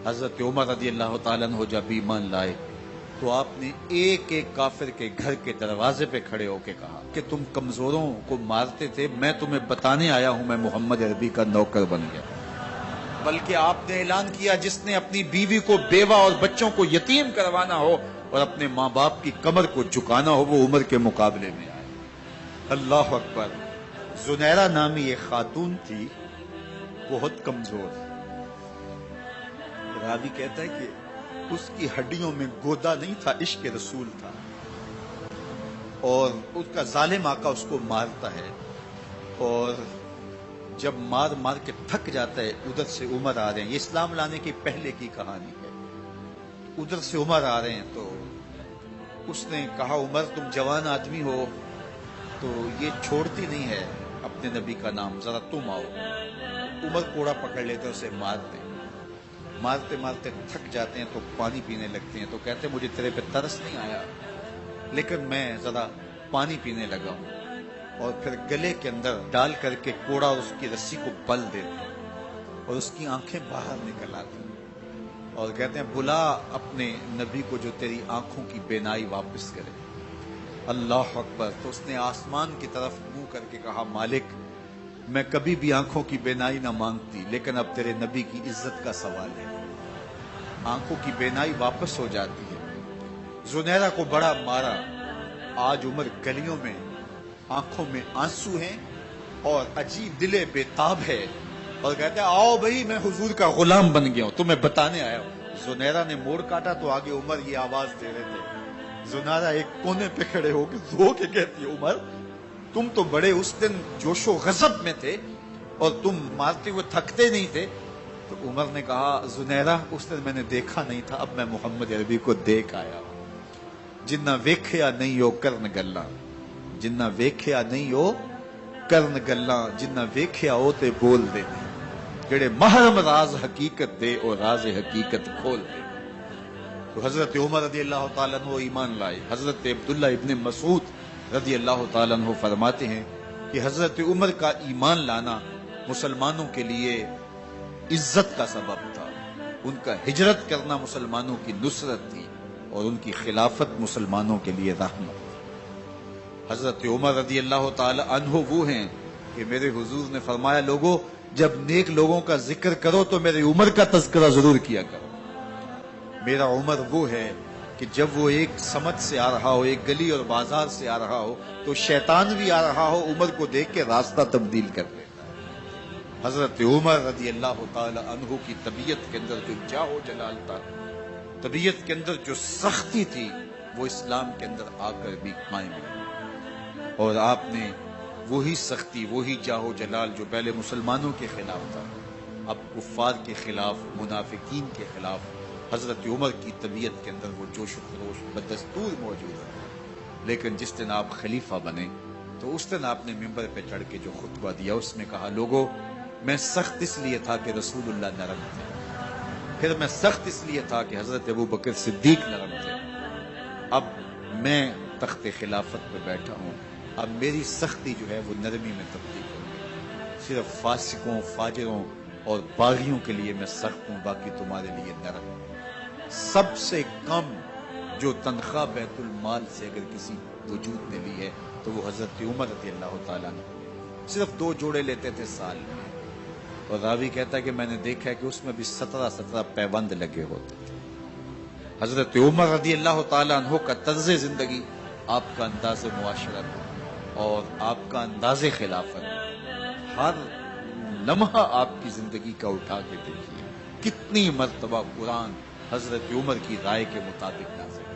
حضرت عمر رضی اللہ تعالیٰ عنہ جب ایمان لائے تو آپ نے ایک ایک کافر کے گھر کے دروازے پہ کھڑے ہو کے کہا کہ تم کمزوروں کو مارتے تھے، میں تمہیں بتانے آیا ہوں میں محمد عربی کا نوکر بن گیا۔ بلکہ آپ نے اعلان کیا جس نے اپنی بیوی کو بیوہ اور بچوں کو یتیم کروانا ہو اور اپنے ماں باپ کی کمر کو جھکانا ہو وہ عمر کے مقابلے میں آئے۔ اللہ اکبر۔ زنیرہ نامی ایک خاتون تھی، بہت کمزور، راوی کہتا ہے کہ اس کی ہڈیوں میں گودا نہیں تھا، عشق رسول تھا، اور اس کا ظالم آقا اس کو مارتا ہے، اور جب مار مار کے تھک جاتا ہے ادھر سے عمر آ رہے ہیں، یہ اسلام لانے کی پہلے کی کہانی ہے، ادھر سے عمر آ رہے ہیں تو اس نے کہا عمر تم جوان آدمی ہو تو یہ چھوڑتی نہیں ہے اپنے نبی کا نام، ذرا تم آؤ۔ عمر کوڑا پکڑ لیتے اسے مارتے مارتے مارتے تھک جاتے ہیں تو پانی پینے لگتے ہیں، تو کہتے ہیں مجھے تیرے پہ ترس نہیں آیا لیکن میں ذرا پانی پینے لگا ہوں، اور پھر گلے کے اندر ڈال کر کے کوڑا اس کی رسی کو بل دیتے اور اس کی آنکھیں باہر نکل آتی اور کہتے ہیں بلا اپنے نبی کو جو تیری آنکھوں کی بینائی واپس کرے۔ اللہ اکبر۔ تو اس نے آسمان کی طرف منہ کر کے کہا مالک میں کبھی بھی آنکھوں کی بینائی نہ مانگتی لیکن اب تیرے نبی کی عزت کا سوال ہے۔ آنکھوں کی بینائی واپس ہو جاتی ہے۔ زنیرہ کو بڑا مارا، آج عمر گلیوں میں آنکھوں میں آنسو ہیں اور عجیب دل بے تاب ہے، اور کہتے ہیں آؤ بھئی میں حضور کا غلام بن گیا ہوں، تمہیں بتانے آیا ہوں۔ زنیرہ نے موڑ کاٹا تو آگے عمر یہ آواز دے رہے تھے۔ زنیرہ ایک کونے پہ کھڑے ہو کے رو کے کہتی ہے عمر تم تو بڑے اس دن جوش و غضب میں تھے اور تم مارتے ہوئے تھکتے نہیں تھے۔ تو عمر نے کہا زنیرہ اس دن میں نے دیکھا نہیں تھا، اب میں محمد عربی کو دیکھ آیا ہوں۔ جنہ ویکھیا نہیں ہو کرن گلاں، جنہ ویکھیا نہیں ہو کرن گلاں، جنہ ویکھیا ہو تے بول دے، جڑے محرم راز حقیقت دے اور راز حقیقت کھول دے۔ تو حضرت عمر رضی اللہ تعالیٰ عنہ ایمان لائے۔ حضرت عبداللہ ابن مسعود رضی اللہ تعالیٰ عنہ فرماتے ہیں کہ حضرت عمر کا ایمان لانا مسلمانوں کے لیے عزت کا سبب تھا، ان کا ہجرت کرنا مسلمانوں کی نصرت تھی اور ان کی خلافت مسلمانوں کے لیے رحمت۔ حضرت عمر رضی اللہ تعالیٰ عنہ وہ ہیں کہ میرے حضور نے فرمایا لوگوں جب نیک لوگوں کا ذکر کرو تو میرے عمر کا تذکرہ ضرور کیا کرو۔ میرا عمر وہ ہے کہ جب وہ ایک سمت سے آ رہا ہو، ایک گلی اور بازار سے آ رہا ہو تو شیطان بھی آ رہا ہو عمر کو دیکھ کے راستہ تبدیل کر لیتا ہے۔ حضرت عمر رضی اللہ تعالی عنہ کی طبیعت کے اندر جو جاہ و جلال تھا، طبیعت کے اندر جو سختی تھی، وہ اسلام کے اندر آ کر بھی قائم ہے، اور آپ نے وہی سختی، وہی جاہ و جلال جو پہلے مسلمانوں کے خلاف تھا اب کفار کے خلاف، منافقین کے خلاف حضرت عمر کی طبیعت کے اندر وہ جوش و خروش بدستور موجود ہے۔ لیکن جس دن آپ خلیفہ بنے تو اس دن آپ نے ممبر پہ چڑھ کے جو خطبہ دیا اس میں کہا لوگوں میں سخت اس لیے تھا کہ رسول اللہ نرم تھے، پھر میں سخت اس لیے تھا کہ حضرت ابو بکر صدیق نرم تھے، اب میں تخت خلافت پہ بیٹھا ہوں، اب میری سختی جو ہے وہ نرمی میں تبدیل ہوگی، صرف فاسقوں، فاجروں اور باغیوں کے لیے میں سخت ہوں، باقی تمہارے لیے نرم ہوں۔ سب سے کم جو تنخواہ بیت المال سے اگر کسی وجود نے لی ہے تو وہ حضرت عمر رضی اللہ تعالیٰ نے صرف 2 جوڑے لیتے تھے سال میں، اور راوی کہتا ہے کہ میں نے دیکھا ہے کہ اس میں بھی 17 پیوند لگے ہوتے تھے۔ حضرت عمر رضی اللہ تعالیٰ عنہ کا طرز زندگی، آپ کا انداز معاشرت اور آپ کا انداز خلافت، ہر لمحہ آپ کی زندگی کا اٹھا کے دیکھیے کتنی مرتبہ قرآن حضرت عمر کی رائے کے مطابق نازل ہے۔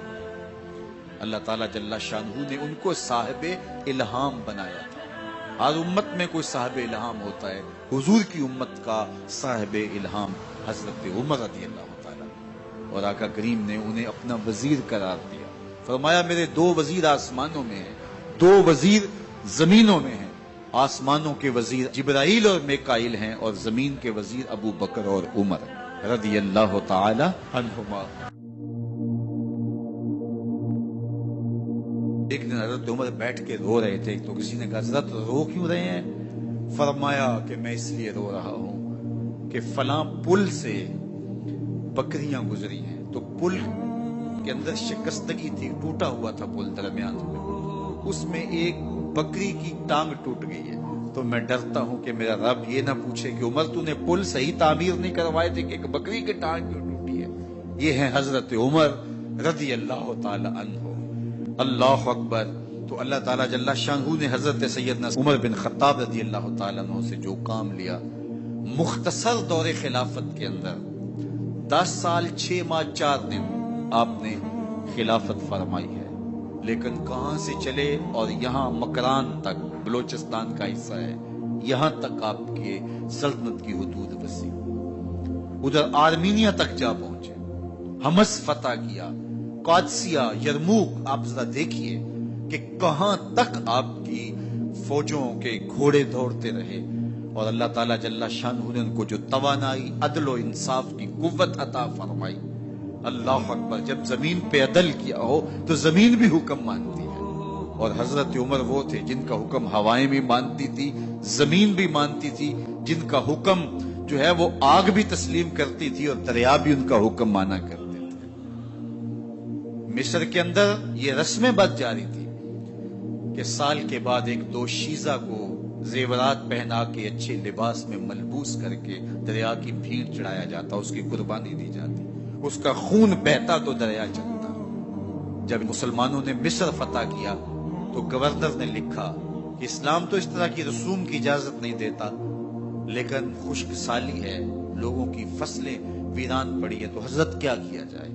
اللہ تعالیٰ جل شانہ نے ان کو صاحب الہام بنایا تھا۔ ہر امت میں کوئی صاحب الہام ہوتا ہے، حضور کی امت کا صاحب الہام حضرت عمر رضی اللہ تعالیٰ، اور آقا کریم نے انہیں اپنا وزیر قرار دیا۔ فرمایا میرے 2 وزیر آسمانوں میں ہیں، 2 وزیر زمینوں میں ہیں۔ آسمانوں کے وزیر جبرائیل اور میکائیل ہیں اور زمین کے وزیر ابو بکر اور عمر رضی اللہ تعالی عنہما۔ ایک دن حضرت عمر بیٹھ کے رو رہے تھے تو کسی نے کہا حضرت رو کیوں رہے ہیں؟ فرمایا کہ میں اس لیے رو رہا ہوں کہ فلاں پل سے بکریاں گزری ہیں، تو پل کے اندر شکستگی تھی، ٹوٹا ہوا تھا پل درمیان میں، اس میں ایک بکری کی ٹانگ ٹوٹ گئی ہے۔ تو میں ڈرتا ہوں کہ میرا رب یہ نہ پوچھے کہ عمر تو نے پل صحیح تعمیر نہیں کروائے تھے کہ ایک بکری کی ٹانگ کیوں ٹوٹی ہے۔ یہ ہے حضرت عمر رضی اللہ تعالی عنہ۔ اللہ اکبر۔ تو اللہ تعالیٰ جل شانہ نے حضرت سیدنا عمر بن خطاب رضی اللہ تعالیٰ عنہ سے جو کام لیا، مختصر دور خلافت کے اندر 10 سال 6 ماہ 4 دن آپ نے خلافت فرمائی ہے، لیکن کہاں سے چلے اور یہاں مکران تک، بلوچستان کا حصہ ہے، یہاں تک آپ کے سلطنت کی حدود وسیع، ادھر آرمینیا تک جا پہنچے، حمص فتح کیا، قادسیہ، یرموک۔ آپ ذرا دیکھیے کہ کہاں تک آپ کی فوجوں کے گھوڑے دوڑتے رہے، اور اللہ تعالیٰ جل شانہ نے ان کو جو توانائی، عدل و انصاف کی قوت عطا فرمائی۔ اللہ اکبر۔ جب زمین پہ عدل کیا ہو تو زمین بھی حکم مانتی ہے، اور حضرت عمر وہ تھے جن کا حکم ہوائیں بھی مانتی تھی، زمین بھی مانتی تھی، جن کا حکم جو ہے وہ آگ بھی تسلیم کرتی تھی اور دریا بھی ان کا حکم مانا کرتے تھے۔ مصر کے اندر یہ رسم بد جاری تھی کہ سال کے بعد ایک دوشیزہ کو زیورات پہنا کے اچھے لباس میں ملبوس کر کے دریا کی بھیڑ چڑھایا جاتا، اس کی قربانی دی جاتی، اس کا خون بہتا تو دریا چلتا۔ جب مسلمانوں نے مصر فتح کیا تو گورنر نے لکھا کہ اسلام تو اس طرح کی رسوم کی اجازت نہیں دیتا، لیکن خشک سالی ہے، لوگوں کی فصلیں ویران پڑی ہے، تو حضرت کیا کیا جائے؟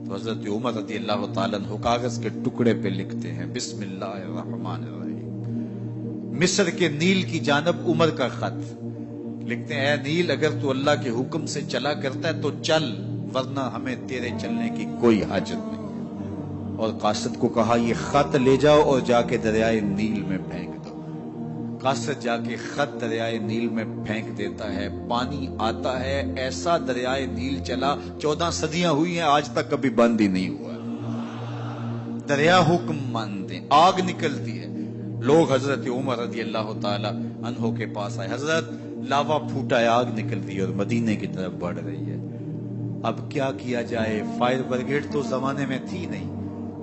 تو حضرت عمر رضی اللہ تعالیٰ عنہ کاغذ کے ٹکڑے پہ لکھتے ہیں، بسم اللہ الرحمن الرحیم، مصر کے نیل کی جانب عمر کا خط لکھتے ہیں، اے نیل اگر تو اللہ کے حکم سے چلا کرتا ہے تو چل، ورنہ ہمیں تیرے چلنے کی کوئی حاجت نہیں۔ اور قاصد کو کہا یہ خط لے جاؤ اور جا کے دریائے نیل میں پھینک دو۔ قاصد جا کے خط دریائے نیل میں پھینک دیتا ہے، پانی آتا ہے، ایسا دریائے نیل چلا، 14 صدیاں ہوئی ہیں آج تک کبھی بند ہی نہیں ہوا۔ دریا حکم مانتے، آگ نکلتی ہے، لوگ حضرت عمر رضی اللہ تعالی عنہ کے پاس آئے، حضرت لاوا پھوٹا ہے، آگ نکلتی ہے اور مدینے کی طرف بڑھ رہی ہے، اب کیا کیا جائے؟ فائر بریگیڈ تو زمانے میں تھی نہیں۔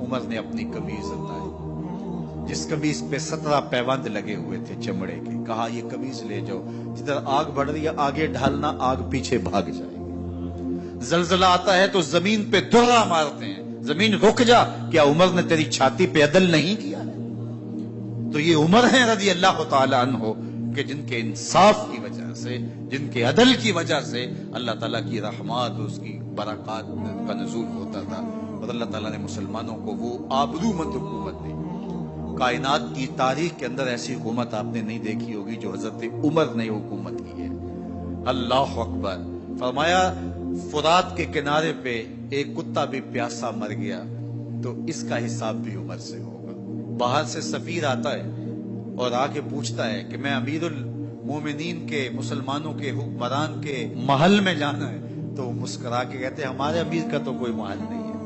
عمر نے اپنی قمیض اتاری، جس قمیض پہ 17 پیوند لگے ہوئے تھے چمڑے کے، کہا یہ قمیض لے جاؤ، جدھر آگ بڑھ رہی ہے آگے ڈھالنا، آگ پیچھے بھاگ جائے گی۔ زلزلہ آتا ہے تو زمین پہ درہ مارتے ہیں، زمین رک جا، کیا عمر نے تیری چھاتی پہ عدل نہیں کیا؟ تو یہ عمر ہیں رضی اللہ تعالی عنہ کہ جن کے انصاف کی وجہ سے، جن کے عدل کی وجہ سے اللہ تعالیٰ کی رحمات، اس کی برکات کا نزول ہوتا تھا، اور اللہ تعالیٰ نے مسلمانوں کو وہ آبرومند حکومت دی۔ کائنات کی تاریخ کے اندر ایسی حکومت آپ نے نہیں دیکھی ہوگی جو حضرت عمر نے حکومت کی ہے۔ اللہ اکبر۔ فرمایا فرات کے کنارے پہ ایک کتا بھی پیاسا مر گیا تو اس کا حساب بھی عمر سے ہوگا۔ باہر سے سفیر آتا ہے اور آ کے پوچھتا ہے کہ میں امیر المومنین کے، مسلمانوں کے حکمران کے محل میں جانا ہے، تو وہ مسکرا کے کہتے ہیں ہمارے امیر کا تو کوئی محل نہیں ہے۔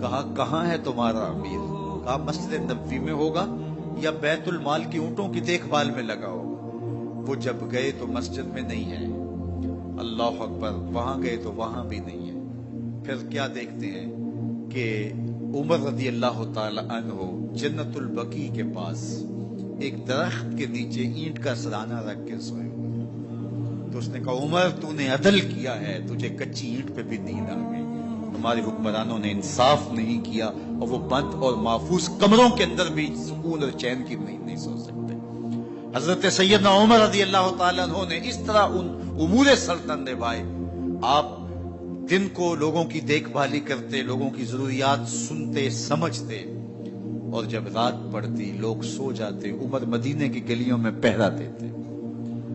کہا کہاں ہے تمہارا امیر؟ کہا مسجد نبوی میں ہوگا یا بیت المال کی اونٹوں کی دیکھ بھال میں لگا ہوگا۔ وہ جب گئے تو مسجد میں نہیں ہے، اللہ اکبر، وہاں گئے تو وہاں بھی نہیں ہے۔ پھر کیا دیکھتے ہیں کہ عمر رضی اللہ تعالی عنہ جنت البقیع کے پاس ایک درخت کے نیچے اینٹ کا سرانہ رکھ کے سوئے ہوئے، تو اس نے کہا عمر تو نے عدل کیا ہے، تجھے کچی اینٹ پہ بھی نیند آ گئی، ہمارے حکمرانوں نے انصاف نہیں کیا، اور وہ بند اور محفوظ کمروں کے اندر بھی سکون اور چین کی نہیں سو سکتے۔ حضرت سیدنا عمر رضی اللہ تعالیٰ عنہ نے اس طرح ان امور سلطنت نبھائے، آپ دن کو لوگوں کی دیکھ بھالی کرتے، لوگوں کی ضروریات سنتے سمجھتے، اور جب رات پڑتی لوگ سو جاتے، عمر مدینے کی گلیوں میں پہرا دیتے۔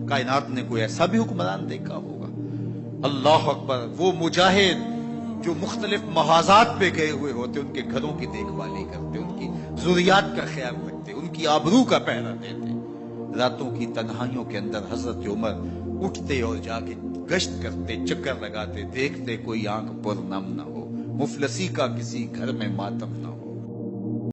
کائنات نے کوئی ایسا بھی حکمران دیکھا ہوگا؟ اللہ اکبر۔ وہ مجاہد جو مختلف محاذات پہ گئے ہوئے ہوتے، ان کے گھروں کی دیکھ بھالی کرتے، ان کی ضروریات کا خیال رکھتے، ان کی آبرو کا پہرا دیتے۔ راتوں کی تنہائیوں کے اندر حضرت عمر اٹھتے اور جا کے گشت کرتے، چکر لگاتے، دیکھتے کوئی آنکھ پر نم نہ ہو، مفلسی کا کسی گھر میں ماتم نہ ہو۔